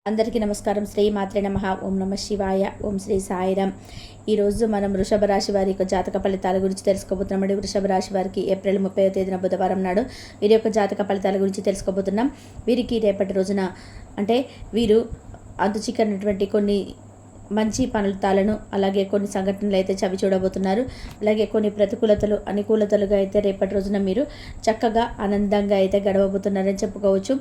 అందరికీ నమస్కారం. శ్రీ మాత్రే నమః. ఓం నమ శివాయ. ఓం శ్రీ సాయిరామ్. ఈరోజు మనం వృషభ రాశి వారి యొక్క జాతక ఫలితాల గురించి తెలుసుకోబోతున్నామండి. వృషభ రాశి వారికి ఏప్రిల్ 30వ తేదీన బుధవారం నాడు వీరి యొక్క జాతక ఫలితాల గురించి తెలుసుకోబోతున్నాం. వీరికి రేపటి రోజున అంటే వీరు చిక్కనటువంటి కొన్ని మంచి ఫలితాలను అలాగే కొన్ని సంఘటనలు అయితే చవి చూడబోతున్నారు. అలాగే కొన్ని ప్రతికూలతలు అనుకూలతలుగా అయితే రేపటి రోజున మీరు చక్కగా ఆనందంగా అయితే గడవబోతున్నారని చెప్పుకోవచ్చు.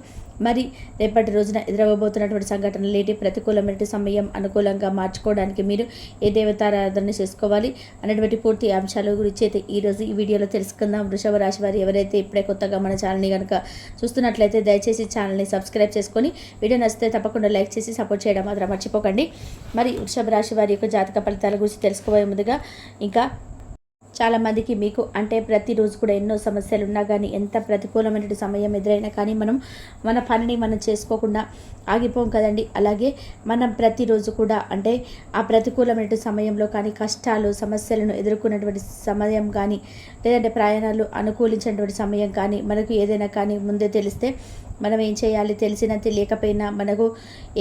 మరి రేపటి రోజున ఎదురవబోతున్నటువంటి సంఘటనలు ఏంటి, ప్రతికూలమైన సమయం అనుకూలంగా మార్చుకోవడానికి మీరు ఏ దేవతారాధన చేసుకోవాలి అనేటువంటి పూర్తి అంశాల గురించి అయితే ఈరోజు ఈ వీడియోలో తెలుసుకుందాం. వృషభ రాశి వారు ఎవరైతే ఇప్పుడే కొత్తగా మన ఛానల్ని కనుక చూస్తున్నట్లయితే దయచేసి ఛానల్ని సబ్స్క్రైబ్ చేసుకొని వీడియో నచ్చితే తప్పకుండా లైక్ చేసి సపోర్ట్ చేయడం మాత్రం మర్చిపోకండి. మరి వృషభ రాశి వారి యొక్క జాతక ఫలితాల గురించి తెలుసుకోబోయే ముందుగా ఇంకా చాలామందికి మీకు అంటే ప్రతిరోజు కూడా ఎన్నో సమస్యలు ఉన్నా కానీ ఎంత ప్రతికూలమైన సమయం ఎదురైనా కానీ మన పనిని మనం చేసుకోకుండా ఆగిపోం కదండి. అలాగే మనం ప్రతిరోజు కూడా అంటే ఆ ప్రతికూలమైన సమయంలో కానీ కష్టాలు సమస్యలను ఎదుర్కొన్నటువంటి సమయం కానీ లేదంటే ప్రయాణాలు అనుకూలించినటువంటి సమయం కానీ మనకు ఏదైనా కానీ ముందే తెలిస్తే మనం ఏం చేయాలి, తెలిసినా తెలియకపోయినా మనకు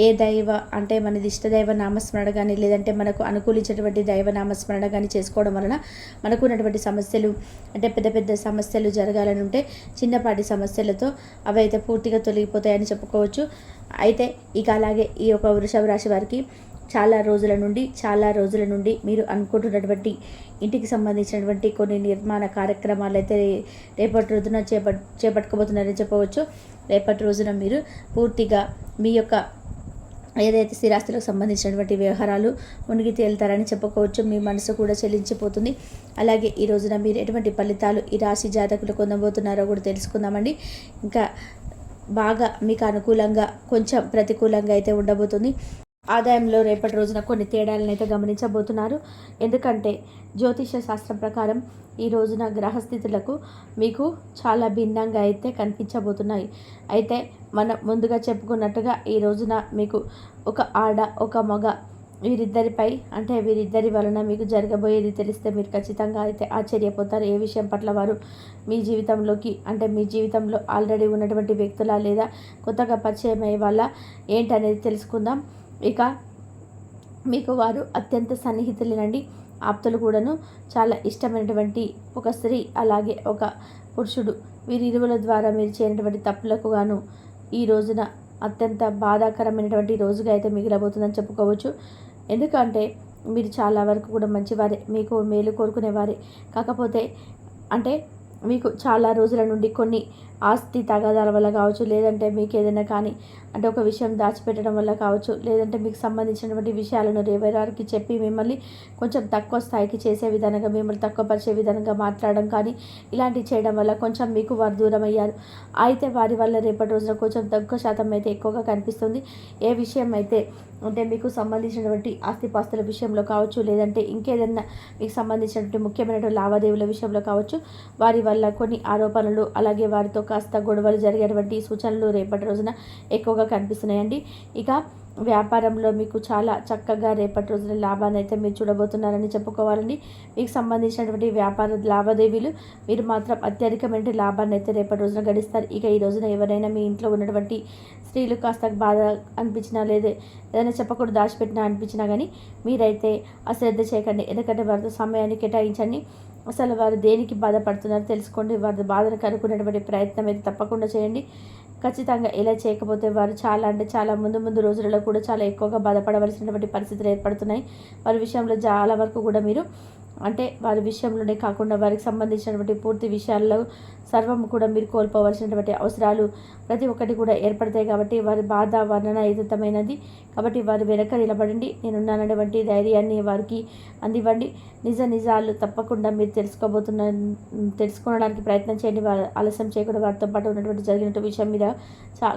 ఏ దైవ అంటే మనది ఇష్టదైవ నామస్మరణ కానీ లేదంటే మనకు అనుకూలించినటువంటి దైవ నామస్మరణ కానీ చేసుకోవడం వలన మనకు ఉన్నటువంటి సమస్యలు అంటే పెద్ద పెద్ద సమస్యలు జరగాలని ఉంటే చిన్నపాటి సమస్యలతో అవి అయితే పూర్తిగా తొలగిపోతాయని చెప్పుకోవచ్చు. అయితే ఇక అలాగే ఈ యొక్క వృషభ రాశి వారికి చాలా రోజుల నుండి మీరు అనుకుంటున్నటువంటి ఇంటికి సంబంధించినటువంటి కొన్ని నిర్మాణ కార్యక్రమాలు అయితే రేపటి రోజున చేపట్టుకోబోతున్నారని చెప్పవచ్చు. రేపటి రోజున మీరు పూర్తిగా మీ యొక్క ఏదైతే స్థిరాస్తులకు సంబంధించినటువంటి వ్యవహారాలు మునిగి తేలుతారని చెప్పుకోవచ్చు. మీ మనసు కూడా చెల్లించిపోతుంది. అలాగే ఈ రోజున మీరు ఎటువంటి ఫలితాలు ఈ రాశి జాతకులు పొందబోతున్నారో కూడా తెలుసుకుందామండి. ఇంకా బాగా మీకు అనుకూలంగా కొంచెం ప్రతికూలంగా అయితే ఉండబోతుంది. ఆదాయంలో రేపటి రోజున కొన్ని తేడాలను అయితే గమనించబోతున్నారు. ఎందుకంటే జ్యోతిష శాస్త్రం ప్రకారం ఈ రోజున గ్రహస్థితులకు మీకు చాలా భిన్నంగా అయితే కనిపించబోతున్నాయి. అయితే మనం ముందుగా చెప్పుకున్నట్టుగా ఈ రోజున మీకు ఒక ఆడ ఒక మగ వీరిద్దరిపై అంటే వీరిద్దరి వలన మీకు జరగబోయేది తెలిస్తే మీరు ఖచ్చితంగా అయితే ఆశ్చర్యపోతారు. ఏ విషయం పట్ల వారు మీ జీవితంలోకి అంటే మీ జీవితంలో ఆల్రెడీ ఉన్నటువంటి వ్యక్తుల లేదా కొత్తగా పరిచయం అయ్యే వాళ్ళ ఏంటనేది తెలుసుకుందాం. ఇక మీకు వారు అత్యంత సన్నిహితులేనండి, ఆప్తులు కూడాను. చాలా ఇష్టమైనటువంటి ఒక స్త్రీ అలాగే ఒక పురుషుడు వీరిరువుల ద్వారా మీరు చేయనటువంటి తప్పులకు గాను ఈ రోజున అత్యంత బాధాకరమైనటువంటి రోజుగా అయితే మిగిలబోతుందని చెప్పుకోవచ్చు. ఎందుకంటే మీరు చాలా వరకు కూడా మంచివారే, మీకు మేలు కోరుకునేవారే. కాకపోతే అంటే మీకు చాలా రోజుల నుండి కొన్ని ఆస్తి తగాదాల వల్ల కావచ్చు, లేదంటే మీకు ఏదైనా కానీ అంటే ఒక విషయం దాచిపెట్టడం వల్ల కావచ్చు, లేదంటే మీకు సంబంధించినటువంటి విషయాలను రేవరారికి చెప్పి మిమ్మల్ని కొంచెం తక్కువ స్థాయికి చేసే విధంగా మిమ్మల్ని తక్కువపరిచే విధంగా మాట్లాడడం కానీ ఇలాంటివి చేయడం వల్ల కొంచెం మీకు వారు దూరం అయ్యారు. అయితే వారి వల్ల రేపటి రోజున కొంచెం తక్కువ శాతం అయితే ఎక్కువగా కనిపిస్తుంది. ఏ విషయం అయితే అంటే మీకు సంబంధించినటువంటి ఆస్తిపాస్తుల విషయంలో కావచ్చు, లేదంటే ఇంకేదన్నా మీకు సంబంధించినటువంటి ముఖ్యమైనటువంటి లావాదేవీల విషయంలో కావచ్చు, వారి వల్ల కొన్ని ఆరోపణలు అలాగే వారితో కాస్త గొడవలు జరిగేటువంటి సూచనలు రేపటి రోజున ఎక్కువగా కనిపిస్తున్నాయండి. ఇక వ్యాపారంలో మీకు చాలా చక్కగా రేపటి రోజున లాభాన్ని అయితే మీరు చూడబోతున్నారని చెప్పుకోవాలండి. మీకు సంబంధించినటువంటి వ్యాపార లావాదేవీలు మీరు మాత్రం అత్యధికమైన లాభాన్ని అయితే రేపటి రోజున గడిస్తారు. ఇక ఈ రోజున ఎవరైనా మీ ఇంట్లో ఉన్నటువంటి స్త్రీలు కాస్త బాధ అనిపించినా లేదా ఏదైనా చెప్పకూడదు దాచిపెట్టినా అనిపించినా కానీ మీరైతే అశ్రద్ధ చేయకండి. ఎందుకంటే వారితో సమయాన్ని కేటాయించండి. అసలు వారు దేనికి బాధపడుతున్నారో తెలుసుకోండి. వారి బాధను కనుక్కునేటువంటి ప్రయత్నం అయితే తప్పకుండా చేయండి. ఖచ్చితంగా ఇలా చేయకపోతే వారు చాలా ముందు రోజులలో కూడా చాలా ఎక్కువగా బాధపడవలసినటువంటి పరిస్థితులు ఏర్పడుతున్నాయి. వారి విషయంలో చాలా వరకు కూడా మీరు అంటే వారి విషయంలోనే కాకుండా వారికి సంబంధించినటువంటి పూర్తి విషయాల్లో సర్వం కూడా మీరు కోల్పోవలసినటువంటి అవసరాలు ప్రతి ఒక్కటి కూడా ఏర్పడతాయి. కాబట్టి వారి బాధ వర్ణన ఏదమైనది కాబట్టి వారి వెనక నిలబడండి. నేనున్నానటువంటి ధైర్యాన్ని వారికి అందివ్వండి. నిజాలు తప్పకుండా మీరు తెలుసుకోవడానికి ప్రయత్నం చేయండి. వారు ఆలస్యం చేయకుండా వారితో పాటు ఉన్నటువంటి జరిగిన విషయం మీద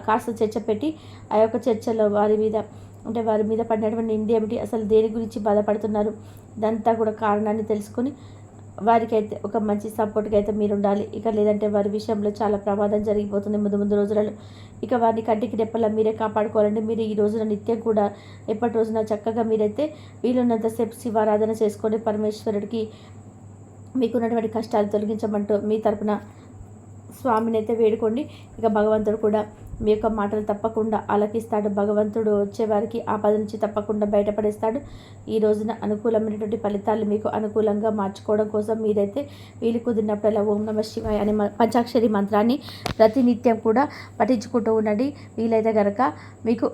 కాస్త చర్చ పెట్టి ఆ యొక్క చర్చలో వారి మీద పడినటువంటి నింద ఏమిటి, అసలు దేని గురించి బాధపడుతున్నారు, ఇదంతా కూడా కారణాన్ని తెలుసుకొని వారికైతే ఒక మంచి సపోర్ట్గా అయితే మీరు ఉండాలి. ఇక లేదంటే వారి విషయంలో చాలా ప్రమాదం జరిగిపోతుంది ముందు రోజులలో. ఇక వారిని కంటికి రెప్పలా మీరే కాపాడుకోవాలండి. మీరు ఈ రోజున నిత్యం కూడా ఎప్పటి రోజున చక్కగా మీరైతే వీలున్నంతసేపు శివారాధన చేసుకొని పరమేశ్వరుడికి మీకున్నటువంటి కష్టాలు తొలగించమంటూ మీ తరపున స్వామిని అయితే వేడుకోండి. ఇక భగవంతుడు కూడా మీ యొక్క మాటలు తప్పకుండా ఆలకిస్తాడు. భగవంతుడు వచ్చేవారికి ఆపద నుంచి తప్పకుండా బయటపడేస్తాడు. ఈ రోజున అనుకూలమైనటువంటి ఫలితాలు మీకు అనుకూలంగా మార్చుకోవడం కోసం మీరైతే వీలు కుదిరినప్పుడల్లా ఓం నమః శివాయ అనే పంచాక్షరి మంత్రాన్ని ప్రతినిత్యం కూడా పఠించుకుంటూ ఉండండి. వీలైతే కనుక మీకు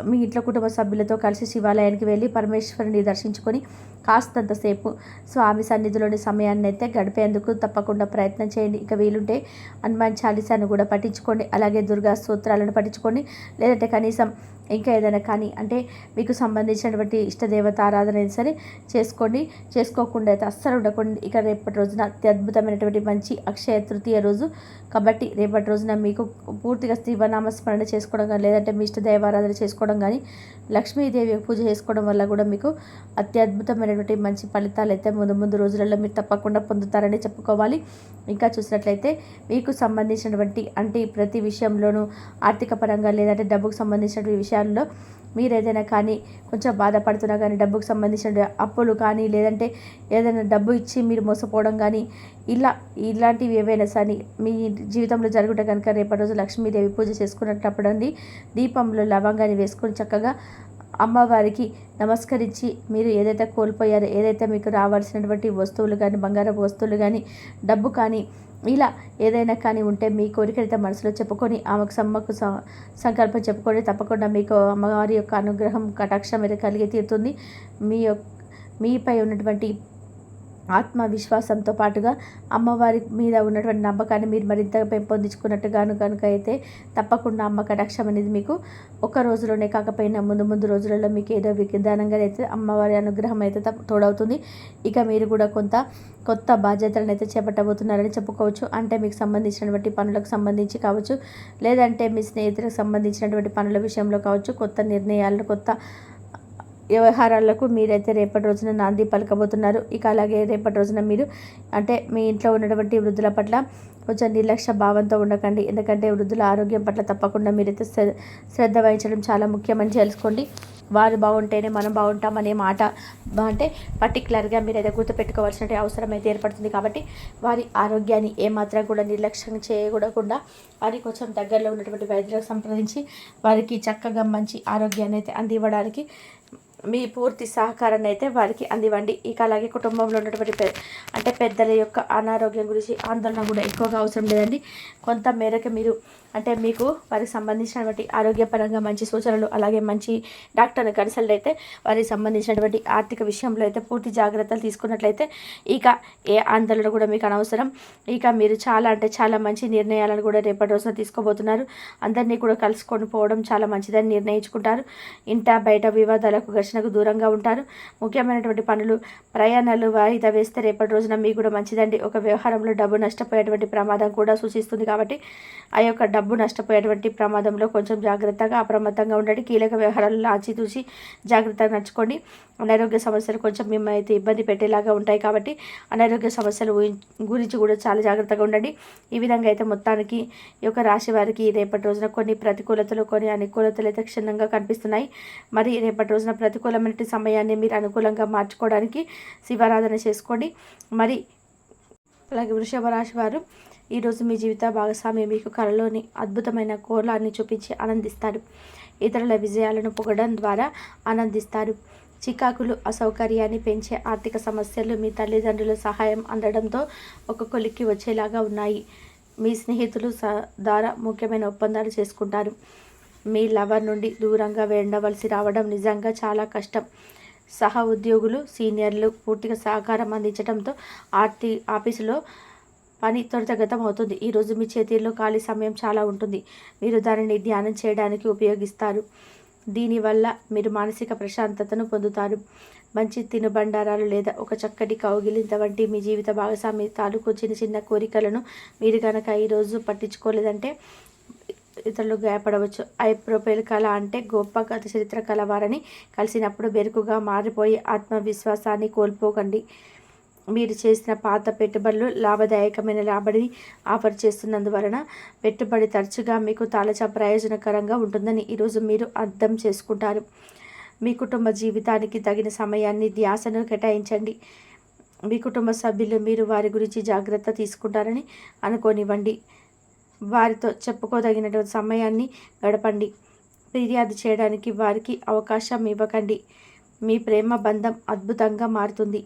మీ ఇంట్లో కుటుంబ సభ్యులతో కలిసి శివాలయానికి వెళ్ళి పరమేశ్వరుని దర్శించుకొని కాస్తంతసేపు స్వామి సన్నిధిలోని సమయాన్ని అయితే గడిపేందుకు తప్పకుండా ప్రయత్నం చేయండి. ఇక వీలుంటే హనుమాన్ చాలీసాను కూడా పఠించుకోండి. అలాగే దుర్గా స్తోత్రాలను పఠించుకోండి. లేదంటే కనీసం ఇంకా ఏదైనా కానీ అంటే మీకు సంబంధించినటువంటి ఇష్టదేవత ఆరాధన అయినా సరే చేసుకోండి. చేసుకోకుండా అయితే అస్సలు ఉండకండి. ఇక రేపటి రోజున అత్యద్భుతమైనటువంటి మంచి అక్షయ తృతీయ రోజు కాబట్టి రేపటి రోజున మీకు పూర్తిగా శివనామస్మరణ చేసుకోవడం కానీ లేదంటే మీ ఇష్టదైవారాధన చేసుకోవడం కానీ లక్ష్మీదేవి పూజ చేసుకోవడం వల్ల కూడా మీకు అత్యద్భుతమైనటువంటి మంచి ఫలితాలు అయితే ముందు రోజులలో మీరు తప్పకుండా పొందుతారని చెప్పుకోవాలి. ఇంకా చూసినట్లయితే మీకు సంబంధించినటువంటి అంటే ప్రతి విషయంలోనూ ఆర్థిక పరంగా లేదంటే డబ్బుకు సంబంధించినటువంటి విషయాల్లో మీరు ఏదైనా కానీ కొంచెం బాధపడుతున్నా కానీ డబ్బుకు సంబంధించిన అప్పులు కానీ లేదంటే ఏదైనా డబ్బు ఇచ్చి మీరు మోసపోవడం కానీ ఇలాంటివి ఏవైనా సరే మీ జీవితంలో జరుగుంటే కనుక రేపటి రోజు లక్ష్మీదేవి పూజ చేసుకున్నప్పుడు అండి దీపంలో లవంగాన్ని వేసుకొని చక్కగా అమ్మవారికి నమస్కరించి మీరు ఏదైతే కోల్పోయారో ఏదైతే మీకు రావాల్సినటువంటి వస్తువులు కానీ బంగారపు వస్తువులు కానీ డబ్బు కానీ ఇలా ఏదైనా కానీ ఉంటే మీ కోరికైతే మనసులో చెప్పుకొని ఆమెకు సంకల్పం చెప్పుకొని తప్పకుండా మీకు అమ్మవారి యొక్క అనుగ్రహం కటాక్షం అయితే కలిగి తీరుతుంది. మీపై ఉన్నటువంటి ఆత్మవిశ్వాసంతో పాటుగా అమ్మవారి మీద ఉన్నటువంటి నమ్మకాన్ని మీరు మరింతగా పెంపొందించుకున్నట్టుగాను కనుక అయితే తప్పకుండా అమ్మ కటాక్షం అనేది మీకు ఒక రోజులోనే కాకపోయినా ముందు రోజులలో మీకు ఏదో విధానంగా అయితే అమ్మవారి అనుగ్రహం అయితే తోడవుతుంది. ఇక మీరు కూడా కొత్త బాధ్యతలను అయితే చేపట్టబోతున్నారని చెప్పుకోవచ్చు. అంటే మీకు సంబంధించినటువంటి పనులకు సంబంధించి కావచ్చు లేదంటే మీ స్నేహితులకు సంబంధించినటువంటి పనుల విషయంలో కావచ్చు కొత్త నిర్ణయాలను కొత్త వ్యవహారాలకు మీరైతే రేపటి రోజున నాంది పలకబోతున్నారు. ఇక అలాగే రేపటి రోజున మీరు అంటే మీ ఇంట్లో ఉన్నటువంటి వృద్ధుల పట్ల కొంచెం నిర్లక్ష్య భావంతో ఉండకండి. ఎందుకంటే వృద్ధుల ఆరోగ్యం పట్ల తప్పకుండా మీరైతే శ్రద్ధ వహించడం చాలా ముఖ్యమని తెలుసుకోండి. వారు బాగుంటేనే మనం బాగుంటాం అనే మాట అంటే పర్టికులర్గా మీరైతే గుర్తుపెట్టుకోవాల్సిన అవసరం అయితే ఏర్పడుతుంది. కాబట్టి వారి ఆరోగ్యాన్ని ఏమాత్రం కూడా నిర్లక్ష్యం చేయకూడకుండా వారికి కొంచెం దగ్గరలో ఉన్నటువంటి వైద్యులకు సంప్రదించి వారికి చక్కగా మంచి ఆరోగ్యాన్ని అయితే అందివ్వడానికి మీ పూర్తి సహకారాన్ని అయితే వారికి అందివ్వండి. ఇక అలాగే కుటుంబంలో ఉన్నటువంటి పెద్దల యొక్క అనారోగ్యం గురించి ఆందోళన కూడా ఎక్కువగా అవసరం లేదండి. కొంత మేరకు మీరు అంటే మీకు వారికి సంబంధించినటువంటి ఆరోగ్యపరంగా మంచి సూచనలు అలాగే మంచి డాక్టర్ని కన్సల్ట్ అయితే వారికి సంబంధించినటువంటి ఆర్థిక విషయంలో అయితే పూర్తి జాగ్రత్తలు తీసుకున్నట్లయితే ఇక ఏ ఆందోళన కూడా మీకు అనవసరం. ఇక మీరు చాలా మంచి నిర్ణయాలను కూడా రేపటి రోజున తీసుకోబోతున్నారు. అందరినీ కూడా కలుసుకొని పోవడం చాలా మంచిదని నిర్ణయించుకుంటారు. ఇంట బయట వివాదాలకు ఘర్షణకు దూరంగా ఉంటారు. ముఖ్యమైనటువంటి పనులు ప్రయాణాలు వాయిదా వేస్తే రేపటి రోజున మీకు కూడా మంచిదండి. ఒక వ్యవహారంలో డబ్బు నష్టపోయేటువంటి ప్రమాదం కూడా సూచిస్తుంది. కాబట్టి ఆ యొక్క డబ్బు నష్టపోయేటువంటి ప్రమాదంలో కొంచెం జాగ్రత్తగా అప్రమత్తంగా ఉండండి. కీలక వ్యవహారాలలో ఆచితూచి జాగ్రత్తగా నడుచుకోండి. అనారోగ్య సమస్యలు కొంచెం మిమ్మల్ని అయితే ఇబ్బంది పెట్టేలాగా ఉంటాయి. కాబట్టి అనారోగ్య సమస్యల గురించి కూడా చాలా జాగ్రత్తగా ఉండండి. ఈ విధంగా అయితే మొత్తానికి ఈ యొక్క రాశి వారికి రేపటి రోజున కొన్ని ప్రతికూలతలు కొన్ని అనుకూలతలు అయితే క్షుణ్ణంగా కనిపిస్తున్నాయి. మరి రేపటి రోజున ప్రతికూలమైన సమయాన్ని మీరు అనుకూలంగా మార్చుకోవడానికి శివారాధన చేసుకోండి. మరి అలాగే వృషభ రాశి వారు ఈరోజు మీ జీవిత భాగస్వామి మీకు కళలోని అద్భుతమైన కోలాన్ని చూపించి ఆనందిస్తారు. ఇతరుల విజయాలను పొగడం ద్వారా ఆనందిస్తారు. చికాకులు అసౌకర్యాన్ని పెంచే ఆర్థిక సమస్యలు మీ తల్లిదండ్రుల సహాయం అందడంతో ఒక కొలిక్కి వచ్చేలాగా ఉన్నాయి. మీ స్నేహితులు ద్వారా ముఖ్యమైన ఒప్పందాలు చేసుకుంటారు. మీ లవర్ నుండి దూరంగా ఉండవలసి రావడం నిజంగా చాలా కష్టం. సహ ఉద్యోగులు సీనియర్లు పూర్తిగా సహకారం అందించడంతో ఆఫీసులో పని త్వరితగతం అవుతుంది. ఈరోజు మీ చేతిలో ఖాళీ సమయం చాలా ఉంటుంది. మీరు దానిని ధ్యానం చేయడానికి ఉపయోగిస్తారు. దీనివల్ల మీరు మానసిక ప్రశాంతతను పొందుతారు. మంచి తినుబండారాలు లేదా ఒక చక్కటి కౌగిలింత వంటి మీ జీవిత భాగస్వామి తాలూకు చిన్న కోరికలను మీరు కనుక ఈరోజు పట్టించుకోలేదంటే ఇతరులు గాయపడవచ్చు. ఐప్రోపేల్ కళ అంటే గొప్ప గత చరిత్ర కలవారని కలిసినప్పుడు బెరుకుగా మారిపోయి ఆత్మవిశ్వాసాన్ని కోల్పోకండి. మీరు చేసిన పాత పెట్టుబడులు లాభదాయకమైన రాబడిని ఆఫర్ చేస్తున్నందువలన పెట్టుబడి తరచుగా మీకు చాలా ప్రయోజనకరంగా ఉంటుందని ఈరోజు మీరు అర్థం చేసుకుంటారు. మీ కుటుంబ జీవితానికి తగిన సమయాన్ని ధ్యాసను కేటాయించండి. మీ కుటుంబ సభ్యులు మీరు వారి గురించి జాగ్రత్త తీసుకుంటారని అనుకోనివ్వండి. వారితో చెప్పుకోదగినటువంటి సమయాన్ని గడపండి. ఫిర్యాదు చేయడానికి వారికి అవకాశం ఇవ్వకండి. మీ ప్రేమ బంధం అద్భుతంగా మారుతుంది.